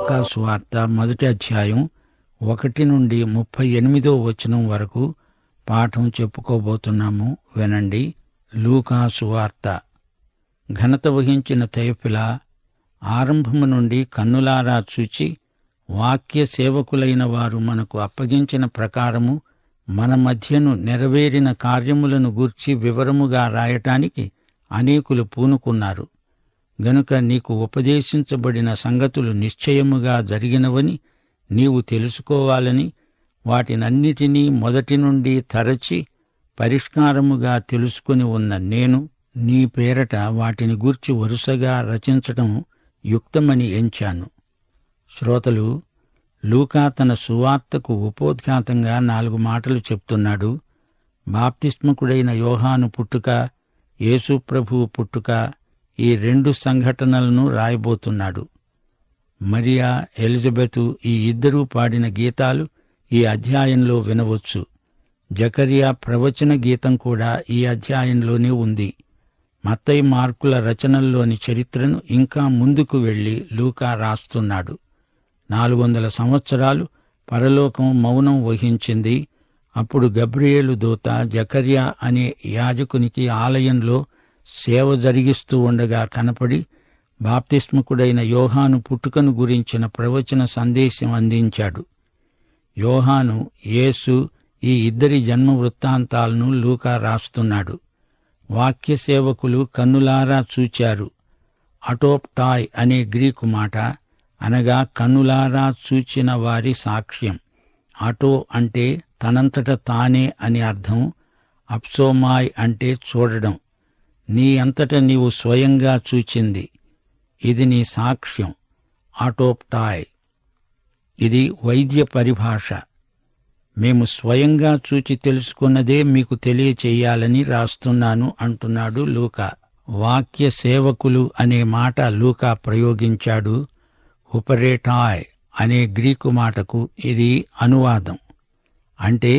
లూకా సువార్త 1వ అధ్యాయం 1 నుండి 38వ వచనం వరకు పాఠం చెప్పుకోబోతున్నాము. వినండి. లూకా సువార్త. ఘనత వహించిన తెయోఫిలా, ఆరంభము నుండి కన్నులారా చూచి వాక్య సేవకులైన వారు మనకు అప్పగించిన ప్రకారము మన మధ్యను నెరవేరిన కార్యములను గూర్చి వివరముగా రాయటానికి అనేకులు పూనుకున్నారు. గనుక నీకు ఉపదేశించబడిన సంగతులు నిశ్చయముగా జరిగినవని నీవు తెలుసుకోవాలని వాటినన్నిటినీ మొదటి నుండి తరచి పరిష్కారముగా తెలుసుకుని ఉన్న నేను నీ పేరట వాటిని గూర్చి వరుసగా రచించటం యుక్తమని ఎంచాను. శ్రోతలు, లూకా తన సువార్తకు ఉపోద్ఘాతంగా 4 మాటలు చెప్తున్నాడు. బాప్తిస్మకుడైన యోహాను పుట్టుక, యేసు ప్రభువు పుట్టుక, ఈ 2 సంఘటనలను రాయబోతున్నాడు. మరియా, ఎలిజబెతు ఈ ఇద్దరూ పాడిన గీతాలు ఈ అధ్యాయంలో వినవచ్చు. జకర్యా ప్రవచన గీతం కూడా ఈ అధ్యాయంలోనే ఉంది. మత్తయి, మార్కుల రచనల్లోని చరిత్రను ఇంకా ముందుకు వెళ్లి లూకా రాస్తున్నాడు. 400 సంవత్సరాలు పరలోకం మౌనం వహించింది. అప్పుడు గబ్రియేలు దూత జకర్యా అనే యాజకునికి ఆలయంలో సేవ జరిగిస్తూ ఉండగా కనపడి బాప్తిస్మకుడైన యోహాను పుట్టుకను గురించిన ప్రవచన సందేశం అందించాడు. యోహాను, యేసు ఈ ఇద్దరి జన్మ వృత్తాంతాలను లూకా రాస్తున్నాడు. వాక్య సేవకులు కన్నులారా చూచారు. అటోప్టాయ్ అనే గ్రీకు మాట, అనగా కన్నులారా చూచిన వారి సాక్ష్యం. అటో అంటే తనంతట తానే అని అర్థం. అప్సోమాయ్ అంటే చూడడం. నీ అంతట నీవు స్వయంగా చూచింది. ఇది నీ సాక్ష్యం. అటోప్టాయ్. ఇది వైద్య పరిభాష. మేము స్వయంగా చూచి తెలుసుకున్నదే మీకు తెలియచేయాలని రాస్తున్నాను అంటున్నాడు లూకా. వాక్య సేవకులు అనే మాట లూకా ప్రయోగించాడు. హుపరేటాయ్ అనే గ్రీకు మాటకు ఇది అనువాదం. అంటే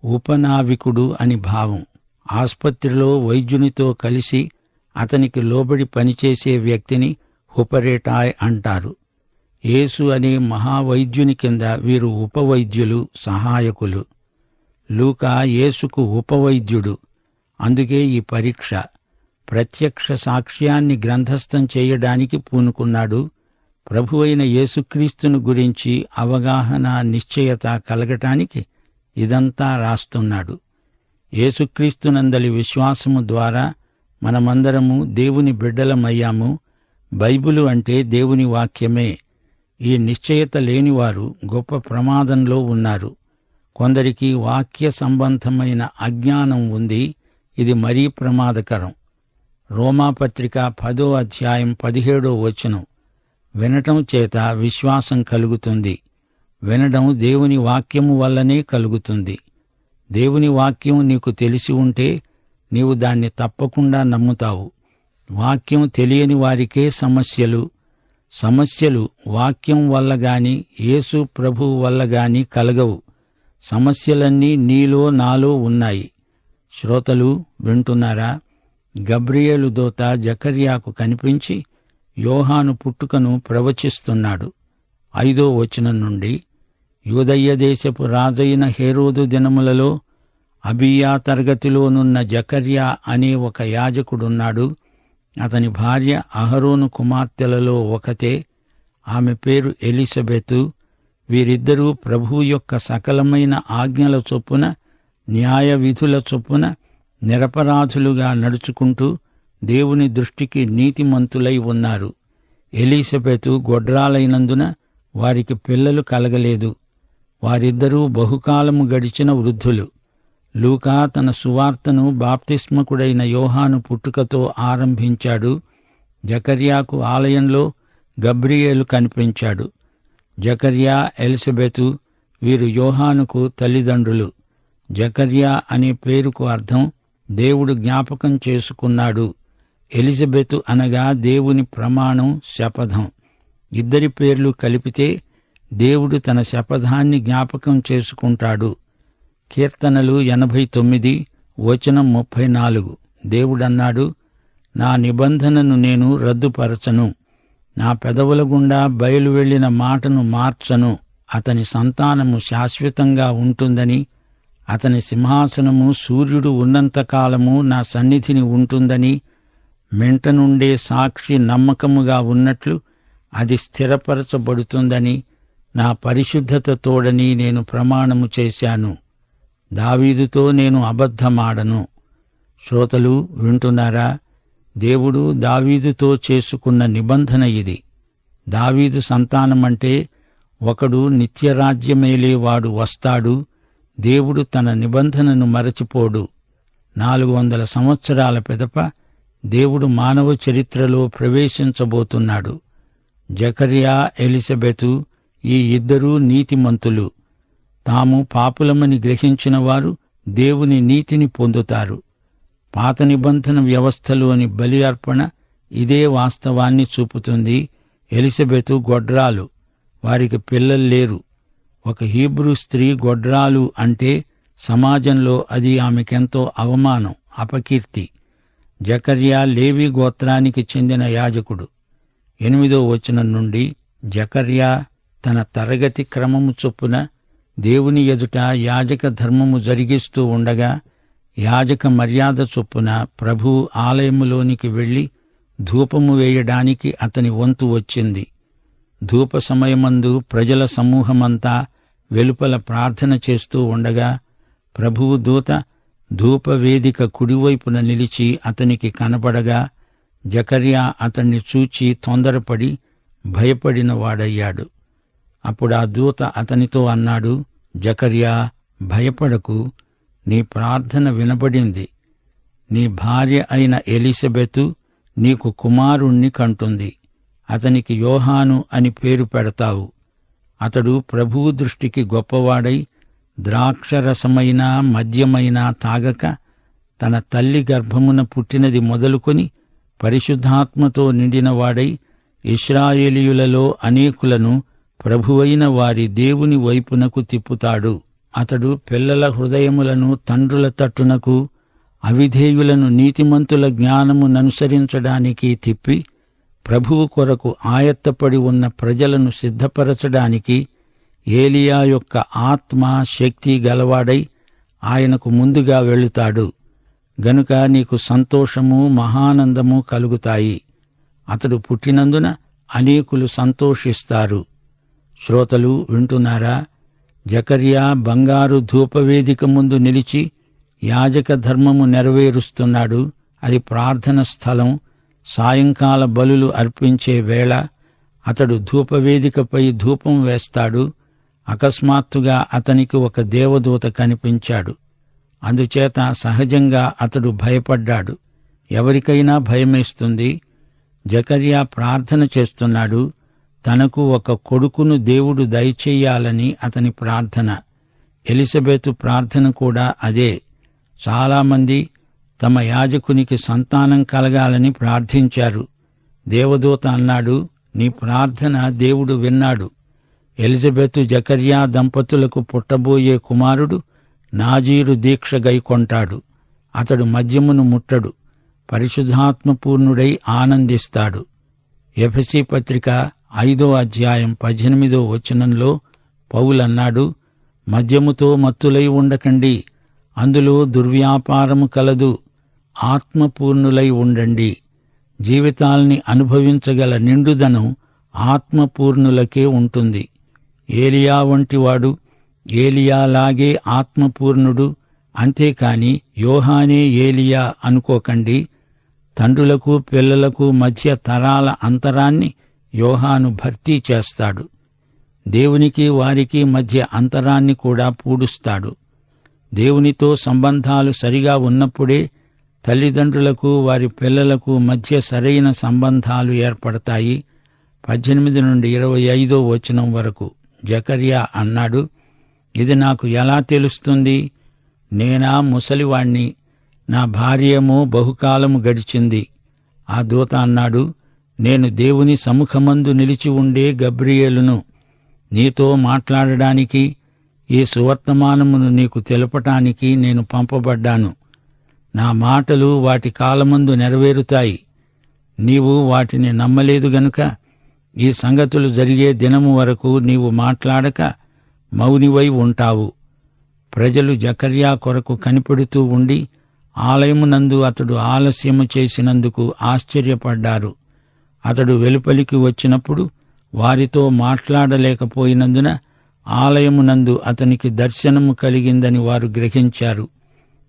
ఉపనావికుడు అని భావం. ఆస్పత్రిలో వైద్యునితో కలిసి అతనికి లోబడి పనిచేసే వ్యక్తిని హుపరేటాయ్ అంటారు. యేసు అనే మహావైద్యుని కింద వీరు ఉపవైద్యులు, సహాయకులు. లూకా యేసుకు ఉపవైద్యుడు. అందుకే ఈ పరీక్ష. ప్రత్యక్ష సాక్ష్యాన్ని గ్రంథస్థం చేయడానికి పూనుకున్నాడు. ప్రభువైన యేసుక్రీస్తును గురించి అవగాహన, నిశ్చయత కలగటానికి ఇదంతా రాస్తున్నాడు. యేసుక్రీస్తునందలి విశ్వాసము ద్వారా మనమందరము దేవుని బిడ్డలమయ్యాము. బైబిలు అంటే దేవుని వాక్యమే. ఈ నిశ్చయత లేనివారు గొప్ప ప్రమాదంలో ఉన్నారు. కొందరికి వాక్య సంబంధమైన అజ్ఞానం ఉంది. ఇది మరీ ప్రమాదకరం. రోమాపత్రిక 10వ అధ్యాయం 17వ వచనం. వినటం చేత విశ్వాసం కలుగుతుంది. వినడం దేవుని వాక్యము వల్లనే కలుగుతుంది. దేవుని వాక్యం నీకు తెలిసి ఉంటే నీవు దాన్ని తప్పకుండా నమ్ముతావు. వాక్యం తెలియని వారికే సమస్యలు. సమస్యలు వాక్యం వల్ల గాని, యేసు ప్రభువు వల్ల గాని కలగవు. సమస్యలన్నీ నీలో, నాలో ఉన్నాయి. శ్రోతలు వింటున్నారా? గబ్రియేలు దూత జకర్యాకు కనిపించి యోహాను పుట్టుకను ప్రవచిస్తున్నాడు. 5వ వచనం నుండి, యూదయ్య దేశపు రాజైన హేరోదు దినములలో అబీయా తరగతిలోనున్న జకర్యా అనే ఒక యాజకుడున్నాడు. అతని భార్య అహరోను కుమార్తెలలో ఒకతే. ఆమె పేరు ఎలిజబెతు. వీరిద్దరూ ప్రభువు యొక్క సకలమైన ఆజ్ఞల చొప్పున, న్యాయ విధుల చొప్పున నిరపరాధులుగా నడుచుకుంటూ దేవుని దృష్టికి నీతిమంతులై ఉన్నారు. ఎలిజబెతు గొడ్రాలైనందున వారికి పిల్లలు కలగలేదు. వారిద్దరూ బహుకాలము గడిచిన వృద్ధులు. లూకా తన సువార్తను బాప్తిస్మకుడైన యోహాను పుట్టుకతో ఆరంభించాడు. జకర్యాకు ఆలయంలో గబ్రియేలు కనిపించాడు. జకర్యా, ఎలిజబెతు వీరు యోహానుకు తల్లిదండ్రులు. జకర్యా అనే పేరుకు అర్థం దేవుడు జ్ఞాపకం చేసుకున్నాడు. ఎలిజబెతు అనగా దేవుని ప్రమాణం, శపథం. ఇద్దరి పేర్లు కలిపితే దేవుడు తన శపథాన్ని జ్ఞాపకం చేసుకుంటాడు. కీర్తనలు 89 వచనం 34. దేవుడన్నాడు, నా నిబంధనను నేను రద్దుపరచను, నా పెదవుల గుండా బయలు వెళ్లిన మాటను మార్చను. అతని సంతానము శాశ్వతంగా ఉంటుందని, అతని సింహాసనము సూర్యుడు ఉన్నంతకాలము నా సన్నిధిని ఉంటుందని, మెంట నుండే సాక్షి నమ్మకముగా ఉన్నట్లు అది స్థిరపరచబడుతుందని, నా పరిశుద్ధత తోడని నేను ప్రమాణము చేశాను. దావీదుతో నేను అబద్ధమాడను. శ్రోతలు వింటున్నారా? దేవుడు దావీదుతో చేసుకున్న నిబంధన ఇది. దావీదు సంతానమంటే ఒకడు నిత్యరాజ్యమేలేవాడు వస్తాడు. దేవుడు తన నిబంధనను మరచిపోడు. 400 సంవత్సరాల పిదప దేవుడు మానవ చరిత్రలో ప్రవేశించబోతున్నాడు. జకర్యా, ఎలిజబెతు ఈ ఇద్దరూ నీతిమంతులు. తాము పాపులమని గ్రహించిన వారు దేవుని నీతిని పొందుతారు. పాత నిబంధన వ్యవస్థలోని బలి అర్పణ ఇదే వాస్తవాన్ని చూపుతుంది. ఎలిజబెతు గొడ్రాలు, వారికి పిల్లలు లేరు. ఒక హీబ్రూ స్త్రీ గొడ్రాలు అంటే సమాజంలో అది ఆమెకెంతో అవమానం, అపకీర్తి. జకర్యా లేవి గోత్రానికి చెందిన యాజకుడు. 8వ వచనం నుండి జకర్యా తన తరగతి క్రమము చొప్పున దేవుని ఎదుట యాజక ధర్మము జరిగిస్తూ ఉండగా, యాజక మర్యాద చొప్పున ప్రభువు ఆలయములోనికి వెళ్లి ధూపము వేయడానికి అతని వంతు వచ్చింది. ధూప సమయమందు ప్రజల సమూహమంతా వెలుపల ప్రార్థన చేస్తూ ఉండగా, ప్రభువు దూత ధూపవేదిక కుడివైపున నిలిచి అతనికి కనబడగా, జకర్యా అతన్ని చూచి తొందరపడి భయపడిన వాడయ్యాడు. అప్పుడా దూత అతనితో అన్నాడు, జకర్యా, భయపడకు, నీ ప్రార్థన వినబడింది. నీ భార్య అయిన ఎలిజబెతు నీకు కుమారుణ్ణి కంటుంది. అతనికి యోహాను అని పేరు పెడతావు. అతడు ప్రభువు దృష్టికి గొప్పవాడై ద్రాక్షరసమైనా మద్యమైనా తాగక తన తల్లి గర్భమున పుట్టినది మొదలుకొని పరిశుద్ధాత్మతో నిండినవాడై ఇశ్రాయేలీయులలో అనేకులను ప్రభువైన వారి దేవుని వైపునకు తిప్పుతాడు. అతడు పిల్లల హృదయములను తండ్రుల తట్టునకు, అవిధేయులను నీతిమంతుల జ్ఞానముననుసరించడానికి తిప్పి, ప్రభువు కొరకు ఆయత్తపడి ఉన్న ప్రజలను సిద్ధపరచడానికి ఏలియా యొక్క ఆత్మ శక్తి గలవాడై ఆయనకు ముందుగా వెళుతాడు. గనుక నీకు సంతోషము, మహానందము కలుగుతాయి. అతడు పుట్టినందున అనేకులు సంతోషిస్తారు. శ్రోతలు వింటున్నారా? జకర్యా బంగారు ధూపవేదిక ముందు నిలిచి యాజక ధర్మము నెరవేరుస్తున్నాడు. అది ప్రార్థన స్థలం. సాయంకాల బలులు అర్పించే వేళ అతడు ధూపవేదికపై ధూపం వేస్తాడు. అకస్మాత్తుగా అతనికి ఒక దేవదూత కనిపించాడు. అందుచేత సహజంగా అతడు భయపడ్డాడు. ఎవరికైనా భయమేస్తుంది. జకర్యా ప్రార్థన చేస్తున్నాడు. తనకు ఒక కొడుకును దేవుడు దయచెయ్యాలని అతని ప్రార్థన. ఎలిజబెతు ప్రార్థన కూడా అదే. చాలామంది తమ యాజకునికి సంతానం కలగాలని ప్రార్థించారు. దేవదూత అన్నాడు, నీ ప్రార్థన దేవుడు విన్నాడు. ఎలిజబెతు జకర్యా దంపతులకు పుట్టబోయే కుమారుడు నాజీరు దీక్ష గైకొంటాడు. అతడు మద్యమును ముట్టడు. పరిశుద్ధాత్మపూర్ణుడై ఆనందిస్తాడు. ఎఫెసీ పత్రిక 5వ అధ్యాయం 18వ వచనంలో పౌలన్నాడు, మద్యముతో మత్తులై ఉండకండి, అందులో దుర్వ్యాపారము కలదు. ఆత్మపూర్ణులై ఉండండి. జీవితాల్ని అనుభవించగల నిండుదనం ఆత్మపూర్ణులకే ఉంటుంది. ఏలియా వంటివాడు ఏలియాలాగే ఆత్మపూర్ణుడు. అంతేకాని యోహానే ఏలియా అనుకోకండి. తండ్రులకు పిల్లలకు మధ్య తరాల అంతరాన్ని యోహాను భర్తీ చేస్తాడు. దేవునికి వారికి మధ్య అంతరాన్ని కూడా పూడుస్తాడు. దేవునితో సంబంధాలు సరిగా ఉన్నప్పుడే తల్లిదండ్రులకు వారి పిల్లలకు మధ్య సరైన సంబంధాలు ఏర్పడతాయి. 18 నుండి 25వ వచనం వరకు జకర్యా అన్నాడు, ఇది నాకు ఎలా తెలుస్తుంది? నేనా ముసలివాణ్ణి, నా భార్యేమో బహుకాలము గడిచింది. ఆ దూత అన్నాడు, నేను దేవుని సముఖమందు నిలిచి ఉండే గబ్రియేలును. నీతో మాట్లాడడానికి, ఈ సువర్తమానమును నీకు తెలపటానికి నేను పంపబడ్డాను. నా మాటలు వాటి కాలమందు నెరవేరుతాయి. నీవు వాటిని నమ్మలేదు గనుక ఈ సంగతులు జరిగే దినము వరకు నీవు మాట్లాడక మౌనివై ఉంటావు. ప్రజలు జకర్యా కొరకు కనిపెడుతూ ఉండి ఆలయమునందు అతడు ఆలస్యము చేసినందుకు ఆశ్చర్యపడ్డారు. అతడు వెలుపలికి వచ్చినప్పుడు వారితో మాట్లాడలేకపోయినందున ఆలయమునందు అతనికి దర్శనము కలిగిందని వారు గ్రహించారు.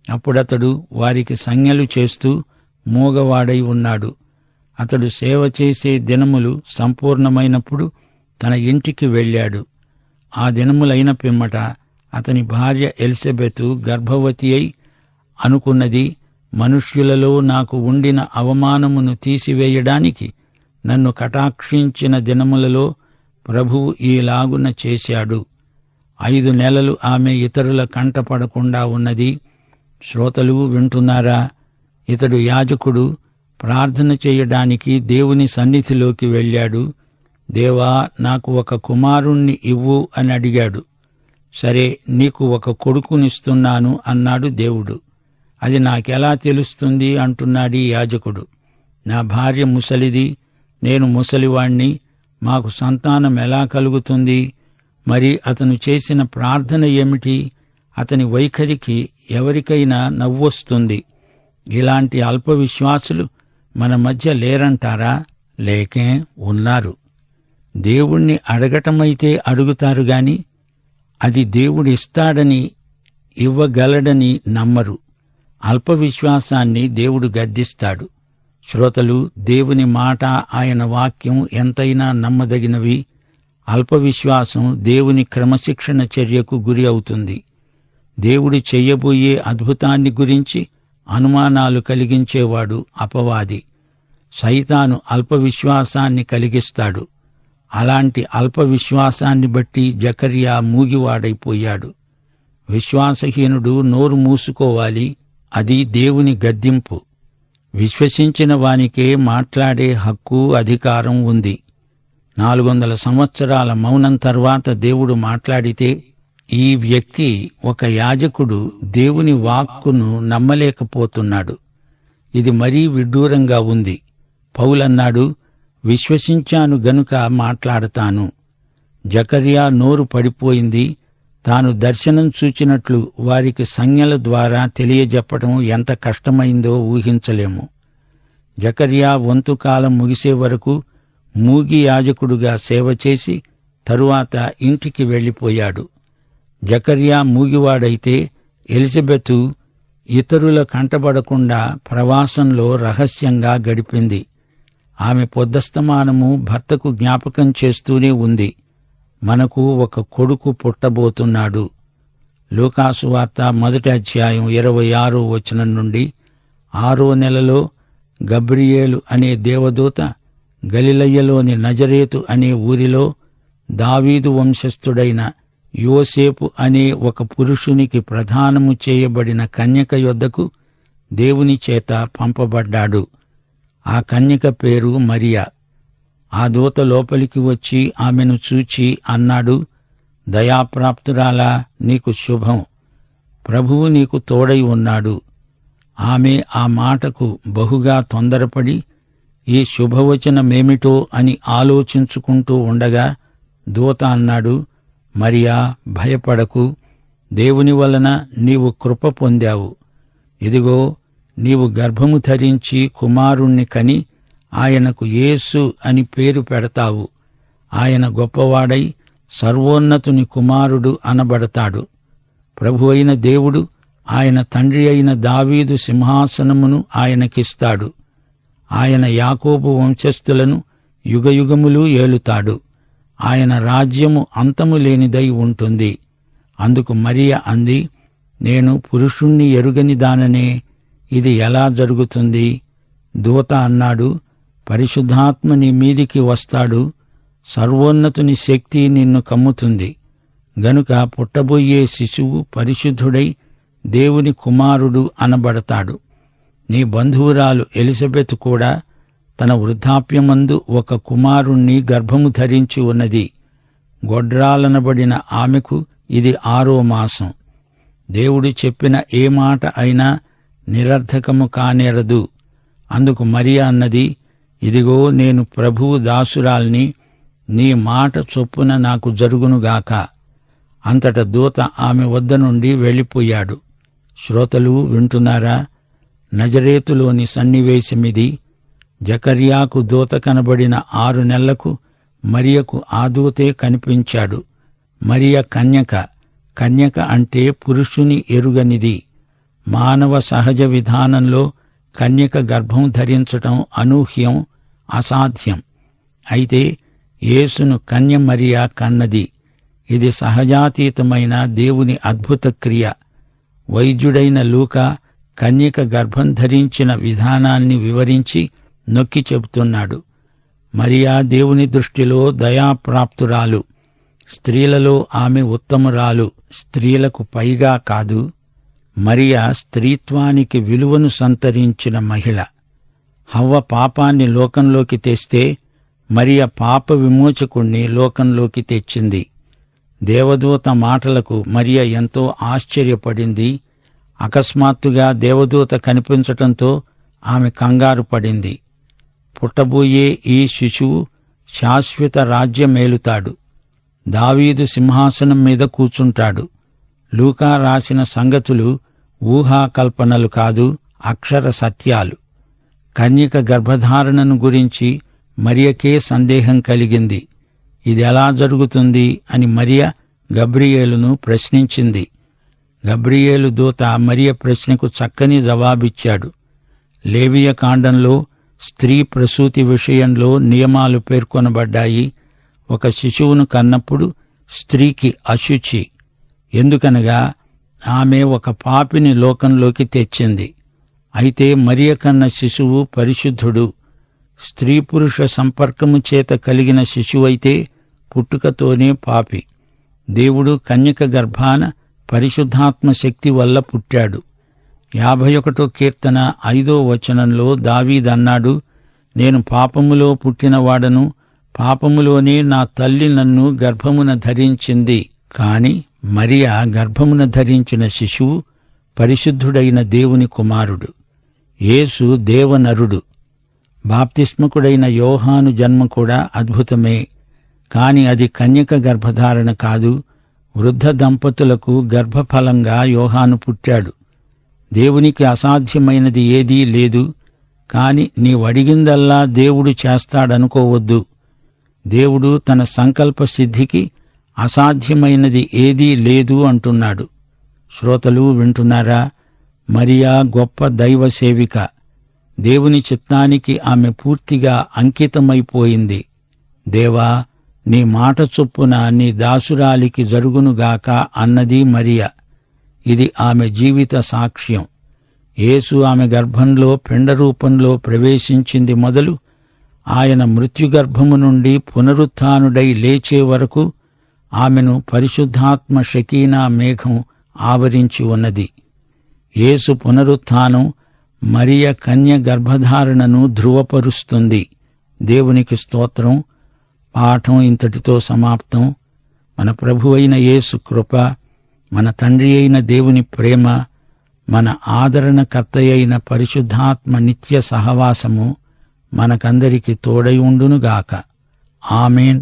అప్పుడతడు వారికి సంజ్ఞలు చేస్తూ మూగవాడై ఉన్నాడు. అతడు సేవ చేసే దినములు సంపూర్ణమైనప్పుడు తన ఇంటికి వెళ్ళాడు. ఆ దినములైన పిమ్మట అతని భార్య ఎలిజబెతు గర్భవతి అయి అనుకున్నది, మనుష్యులలో నాకు ఉండిన అవమానమును తీసివేయడానికి నన్ను కటాక్షించిన దినములలో ప్రభువు ఈలాగున చేశాడు. 5 నెలలు ఆమె ఇతరుల కంటపడకుండా ఉన్నది. శ్రోతలు వింటున్నారా? ఇతడు యాజకుడు ప్రార్థన చేయడానికి దేవుని సన్నిధిలోకి వెళ్ళాడు. దేవా, నాకు ఒక కుమారుణ్ణి ఇవ్వు అని అడిగాడు. సరే, నీకు ఒక కొడుకునిస్తున్నాను అన్నాడు దేవుడు. అది నాకెలా తెలుస్తుంది అంటున్నాడు ఈ యాజకుడు. నా భార్య ముసలిది, నేను ముసలివాణ్ణి, మాకు సంతానం ఎలా కలుగుతుంది? మరి అతను చేసిన ప్రార్థన ఏమిటి? అతని వైఖరికి ఎవరికైనా నవ్వొస్తుంది. ఇలాంటి అల్ప విశ్వాసులు మన మధ్య లేరంటారా? లేకే ఉన్నారు. దేవుణ్ణి అడగటమైతే అడుగుతారు గాని అది దేవుడిస్తాడని, ఇవ్వగలడని నమ్మరు. అల్ప విశ్వాసాన్ని దేవుడు గద్దిస్తాడు. శ్రోతలు, దేవుని మాట, ఆయన వాక్యం ఎంతైనా నమ్మదగినవి. అల్ప విశ్వాసం దేవుని క్రమశిక్షణ చర్యకు గురి అవుతుంది. దేవుడు చెయ్యబోయే అద్భుతాన్ని గురించి అనుమానాలు కలిగించేవాడు అపవాది. సైతాను అల్ప విశ్వాసాన్ని కలిగిస్తాడు. అలాంటి అల్ప విశ్వాసాన్ని బట్టి జకర్యా మూగివాడైపోయాడు. విశ్వాసహీనుడు నోరు మూసుకోవాలి. అది దేవుని గద్దింపు. విశ్వసించిన వానికే మాట్లాడే హక్కు, అధికారం ఉంది. 400 సంవత్సరాల మౌనం తర్వాత దేవుడు మాట్లాడితే ఈ వ్యక్తి, ఒక యాజకుడు, దేవుని వాక్కును నమ్మలేకపోతున్నాడు. ఇది మరీ విడ్డూరంగా ఉంది. పౌలన్నాడు, విశ్వసించాను గనుక మాట్లాడతాను. జకర్యా నోరు పడిపోయింది. తాను దర్శనం చూచినట్లు వారికి సంజ్ఞల ద్వారా తెలియజెప్పటం ఎంత కష్టమైందో ఊహించలేము. జకర్యా వంతుకాలం ముగిసే వరకు మూగి యాజకుడుగా సేవ చేసి తరువాత ఇంటికి వెళ్ళిపోయాడు. జకర్యా మూగివాడైతే ఎలిజబెతు ఇతరుల కంటబడకుండా ప్రవాసంలో రహస్యంగా గడిపింది. ఆమె పొద్దస్తమానము భర్తకు జ్ఞాపకం చేస్తూనే ఉంది, మనకు ఒక కొడుకు పుట్టబోతున్నాడు. లూకాసు వార్త 1వ అధ్యాయం 26వ వచనం నుండి, 6వ నెలలో గబ్రియేలు అనే దేవదూత గలిలయలోని నజరేతు అనే ఊరిలో దావీదు వంశస్థుడైన యోసేపు అనే ఒక పురుషునికి ప్రదానము చేయబడిన కన్యక యొద్దకు దేవుని చేత పంపబడ్డాడు. ఆ కన్యక పేరు మరియా. ఆ దూత లోపలికి వచ్చి ఆమెను చూచి అన్నాడు, దయాప్రాప్తురాలా, నీకు శుభం, ప్రభువు నీకు తోడై ఉన్నాడు. ఆమె ఆ మాటకు బహుగా తొందరపడి ఈ శుభవచనమేమిటో అని ఆలోచించుకుంటూ ఉండగా దూత అన్నాడు, మరియా, భయపడకు, దేవుని వలన నీవు కృప పొందావు. ఇదిగో, నీవు గర్భము ధరించి కుమారుణ్ణి కని ఆయనకు యేసు అని పేరు పెడతావు. ఆయన గొప్పవాడై సర్వోన్నతుని కుమారుడు అనబడతాడు. ప్రభువైన దేవుడు ఆయన తండ్రి అయిన దావీదు సింహాసనమును ఆయనకిస్తాడు. ఆయన యాకోబు వంశస్థులను యుగయుగములు ఏలుతాడు. ఆయన రాజ్యము అంతము లేనిదై ఉంటుంది. అందుకు మరియ అంది, నేను పురుషుణ్ణి ఎరుగని దాననే, ఇది ఎలా జరుగుతుంది? దూత అన్నాడు, పరిశుద్ధాత్మ నీ మీదికి వస్తాడు, సర్వోన్నతుని శక్తి నిన్ను కమ్ముతుంది. గనుక పుట్టబోయే శిశువు పరిశుద్ధుడై దేవుని కుమారుడు అనబడతాడు. నీ బంధువురాలు ఎలిజబెత్ కూడా తన వృద్ధాప్యమందు ఒక కుమారుణ్ణి గర్భము ధరించి ఉన్నది. గొడ్రాలనబడిన ఆమెకు ఇది 6వ మాసం. దేవుడు చెప్పిన ఏ మాట అయినా నిరర్థకము కానేరదు. అందుకు మరియ అన్నది, ఇదిగో, నేను ప్రభువు దాసురాల్ని, నీ మాట చొప్పున నాకు జరుగునుగాక. అంతట దూత ఆమె వద్ద నుండి వెళ్ళిపోయాడు. శ్రోతలు వింటున్నారా? నజరేతులోని సన్నివేశమిది. జకర్యాకు దూత కనబడిన 6 నెలలకు మరియకు ఆ దూతే కనిపించాడు. మరియ కన్యక. కన్యక అంటే పురుషుని ఎరుగనిది. మానవ సహజ విధానంలో కన్యక గర్భం ధరించటం అనూహ్యం, అసాధ్యం. అయితే యేసును కన్య మరియ కన్నది. ఇది సహజాతీతమైన దేవుని అద్భుత క్రియ. వైద్యుడైన లూకా కన్యక గర్భం ధరించిన విధానాన్ని వివరించి నొక్కి చెబుతున్నాడు. మరియా దేవుని దృష్టిలో దయాప్రాప్తురాలు. స్త్రీలలో ఆమె ఉత్తమురాలు, స్త్రీలకు పైగా కాదు. మరియా స్త్రీత్వానికి విలువను సంతరించిన మహిళ. హవ్వ పాపాన్ని లోకంలోకి తెస్తే మరియ పాప విమోచకుణ్ణి లోకంలోకి తెచ్చింది. దేవదూత మాటలకు మరియ ఎంతో ఆశ్చర్యపడింది. అకస్మాత్తుగా దేవదూత కనిపించటంతో ఆమె కంగారు పడింది. పుట్టబోయే ఈ శిశువు శాశ్వత రాజ్యమేలుతాడు. దావీదు సింహాసనం మీద కూర్చుంటాడు. లూకా రాసిన సంగతులు ఊహాకల్పనలు కాదు, అక్షర సత్యాలు. కన్యక గర్భధారణను గురించి మరియకే సందేహం కలిగింది. ఇది ఎలా జరుగుతుంది అని మరియ గబ్రియేలును ప్రశ్నించింది. గబ్రియేలు దూత మరియ ప్రశ్నకు చక్కని జవాబిచ్చాడు. లేవియ కాండంలో స్త్రీ ప్రసూతి విషయంలో నియమాలు పేర్కొనబడ్డాయి. ఒక శిశువును కన్నప్పుడు స్త్రీకి అశుచి. ఎందుకనగా ఆమె ఒక పాపిని లోకంలోకి తెచ్చింది. అయితే మరియ కన్న శిశువు పరిశుద్ధుడు. స్త్రీ పురుష సంపర్కము చేత కలిగిన శిశువైతే పుట్టుకతోనే పాపి. దేవుడు కన్యక గర్భాన పరిశుద్ధాత్మ శక్తి వల్ల పుట్టాడు. 51 కీర్తన 5వ వచనంలో దావీదన్నాడు, నేను పాపములో పుట్టినవాడను, పాపములోనే నా తల్లి నన్ను గర్భమున ధరించింది. కాని మరియ గర్భమున ధరించిన శిశువు పరిశుద్ధుడైన దేవుని కుమారుడు. యేసు దేవనరుడు. బాప్తిస్మకుడైన యోహాను జన్మ కూడా అద్భుతమే. కాని అది కన్యక గర్భధారణ కాదు. వృద్ధ దంపతులకు గర్భఫలంగా యోహాను పుట్టాడు. దేవునికి అసాధ్యమైనది ఏదీ లేదు. కాని నీవడిగిందల్లా దేవుడు చేస్తాడనుకోవద్దు. దేవుడు తన సంకల్ప సిద్ధికి అసాధ్యమైనది ఏదీ లేదు అంటున్నాడు. శ్రోతలు వింటున్నారా? మరియా గొప్ప దైవ సేవిక. దేవుని చిత్తానికి ఆమె పూర్తిగా అంకితమైపోయింది. దేవా, నీ మాట చొప్పున నీ దాసురాలికి జరుగునుగాక అన్నది మరియ. ఇది ఆమె జీవిత సాక్ష్యం. యేసు ఆమె గర్భంలో పిండరూపంలో ప్రవేశించింది మొదలు ఆయన మృత్యుగర్భము నుండి పునరుత్థానుడై లేచే వరకు ఆమెను పరిశుద్ధాత్మ షకీనా మేఘం ఆవరించి ఉన్నది. యేసు పునరుత్థానం మరియ కన్య గర్భధారణను ధృవపరుస్తుంది. దేవునికి స్తోత్రం. పాఠం ఇంతటితో సమాప్తం. మన ప్రభువైన యేసు కృప, మన తండ్రి అయిన దేవుని ప్రేమ, మన ఆదరణకర్తయైన పరిశుద్ధాత్మ నిత్య సహవాసము మనకందరికి తోడై ఉండునుగాక. ఆమేన్.